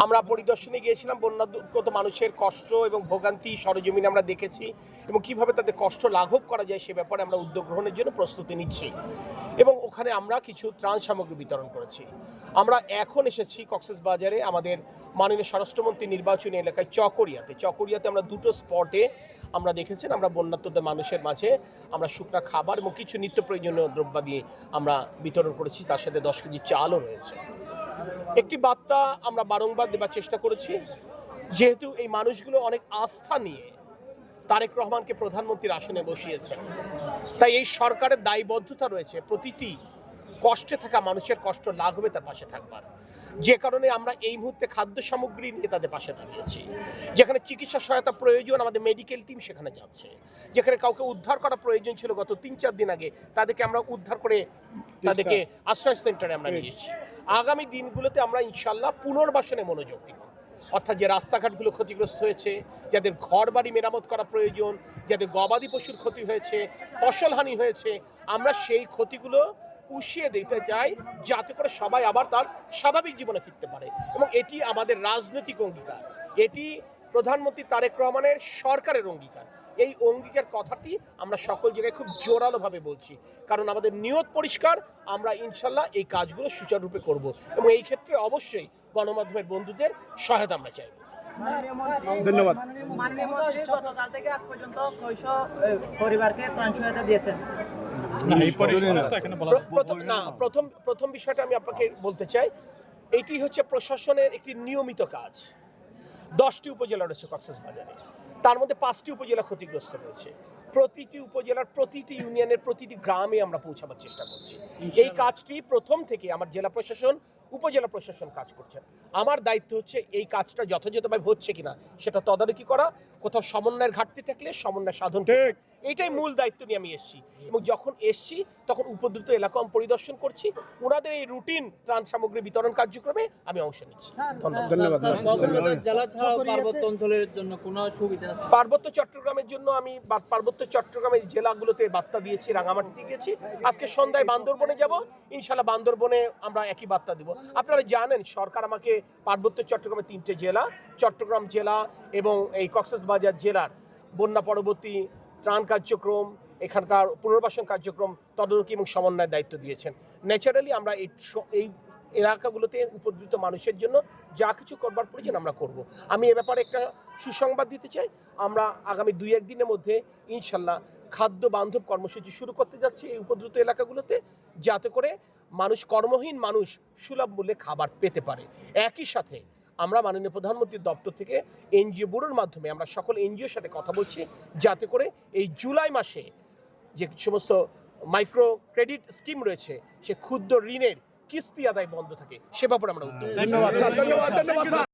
আমরা পরিদর্শনে গিয়েছিলাম, বন্যাদুর্গত মানুষের কষ্ট এবং ভোগান্তি সরজমিনে আমরা দেখেছি এবং কিভাবে তাদের কষ্ট লাঘব করা যায় সে ব্যাপারে আমরা উদ্যোগ গ্রহণের জন্য প্রস্তুতি নিচ্ছি এবং ওখানে আমরা কিছু ত্রাণ সামগ্রী বিতরণ করেছি। আমরা এখন এসেছি কক্সবাজারে আমাদের মাননীয় স্বরাষ্ট্রমন্ত্রী নির্বাচনী এলাকায় চকরিয়াতে আমরা দুটো স্পটে আমরা দেখেছেন আমরা বন্যার্তদের মানুষের মাঝে আমরা শুকনা খাবার এবং কিছু নিত্য প্রয়োজনীয় দ্রব্যাদি আমরা বিতরণ করেছি, তার সাথে 10 কেজি চালও রয়েছে। একটি বার্তা আমরা বারংবার দেবার চেষ্টা করেছি, যেহেতু এই মানুষগুলো অনেক আস্থা নিয়ে তারেক রহমানকে প্রধানমন্ত্রীর আসনে বসিয়েছেন, তাই এই সরকারের দায়বদ্ধতা রয়েছে প্রতিটি কষ্টে থাকা মানুষের কষ্ট লাঘবে তার পাশে থাকবার। যে কারণে আমরা এই মুহূর্তে খাদ্য সামগ্রী নিয়ে তাদের পাশে দাঁড়িয়েছি। যেখানে চিকিৎসা সহায়তা প্রয়োজন আমাদের মেডিকেল টিম সেখানে যাচ্ছে। যেখানে কাউকে উদ্ধার করা প্রয়োজন ছিল গত 3-4 দিন আগে, তাদেরকে আমরা উদ্ধার করে তাদেরকে আশ্রয় সেন্টারে আমরা নিয়ে এসেছি। আগামী দিনগুলোতে আমরা ইনশাল্লাহ পুনর্বাসনে মনোযোগ দিব, অর্থাৎ যে রাস্তাঘাটগুলো ক্ষতিগ্রস্ত হয়েছে, যাদের ঘর বাড়ি মেরামত করা প্রয়োজন, যাদের গবাদি পশুর ক্ষতি হয়েছে, ফসলহানি হয়েছে, আমরা সেই ক্ষতিগুলো পুষিয়ে দিতে চাই যাতে করে সবাই আবার তার স্বাভাবিক জীবনে ফিরতে পারে। এবং এটি আমাদের রাজনৈতিক অঙ্গীকার, এটি প্রধানমন্ত্রী তারেক রহমানের সরকারের অঙ্গীকার। এই অঙ্গীকার কথাটি আমরা সকল জায়গায় খুব জোরালোভাবে বলছি, কারণ আমাদের নিয়ত পরিষ্কার, আমরা ইনশাল্লাহ এই কাজগুলো সুচারুরূপে করব এবং এই ক্ষেত্রে অবশ্যই গণমাধ্যমের বন্ধুদের সহায়তা আমরা চাইব। ধন্যবাদ। গতকাল থেকে আজ পর্যন্ত 600 পরিবারকে ত্রাণ সহায়তা দিয়েছেন। প্রথম বিষয়টা আমি আপনাকে বলতে চাই, এটি হচ্ছে প্রশাসনের একটি নিয়মিত কাজ। 10টি উপজেলা রয়েছে কক্সবাজারে, তার মধ্যে 5টি উপজেলা ক্ষতিগ্রস্ত রয়েছে। প্রতিটি উপজেলার প্রতিটি ইউনিয়নের প্রতিটি গ্রামে আমরা পৌঁছাবার চেষ্টা করছি। এই কাজটি প্রথম থেকে আমার জেলা প্রশাসন, উপজেলা প্রশাসন কাজ করছেন। আমার দায়িত্ব হচ্ছে এই কাজটা যথাযথভাবে হচ্ছে কিনা সেটা তদারকি করা, কোথাও সমন্বয়ের ঘাটতি থাকলে সমন্বয় সাধন করা। এইটাই মূল দায়িত্ব নিয়ে আমি এসেছি এবং যখন এসছি তখন উপদ্রুত এলাকা আমি পরিদর্শন করছি, ওনাদের এই রুটিন ত্রাণ সামগ্রী বিতরণ কার্যক্রমে আমি অংশ নিচ্ছি। ধন্যবাদ। জেলা ছাড়াও পার্বত্য অঞ্চলের জন্য কোনো সুবিধা আছে? পার্বত্য চট্টগ্রামের জন্য আমি পার্বত্য চট্টগ্রামের জেলাগুলোতে বার্তা দিয়েছি, রাঙামাটিতে গেছি, আজকে সন্ধ্যায় বান্দরবনে যাব, ইনশাল্লাহ বান্দরবনে আমরা একই বার্তা দিব। আপনারা জানেন সরকার আমাকে পার্বত্য চট্টগ্রামের 3টে জেলা, চট্টগ্রাম জেলা এবং এই কক্সবাজার জেলার বন্যা পরবর্তী ত্রাণ কার্যক্রম, এখানকার পুনর্বাসন কার্যক্রম তদারকি এবং সমন্বয়ের দায়িত্ব দিয়েছেন। ন্যাচারালি আমরা এই এলাকাগুলোতে উপদ্রুত মানুষের জন্য যা কিছু করবার প্রয়োজন আমরা করব। আমি এ ব্যাপারে একটা সুসংবাদ দিতে চাই, আমরা আগামী 2-1 দিনের মধ্যে ইনশাল্লাহ খাদ্য বান্ধব কর্মসূচি শুরু করতে যাচ্ছি এই উপদ্রুত এলাকাগুলোতে, যাতে করে কর্মহীন মানুষ সুলভ মূল্যে খাবার পেতে পারে। একই সাথে আমরা মাননীয় প্রধানমন্ত্রীর দপ্তর থেকে এনজিও ব্যুরোর মাধ্যমে আমরা সকল এনজিওর সাথে কথা বলছি, যাতে করে এই জুলাই মাসে যে সমস্ত মাইক্রো ক্রেডিট স্কিম রয়েছে সে ক্ষুদ্র ঋণের কিস্তি আদায় বন্ধ থাকে, সে ব্যাপারে আমরা উদ্যোগ। ধন্যবাদ।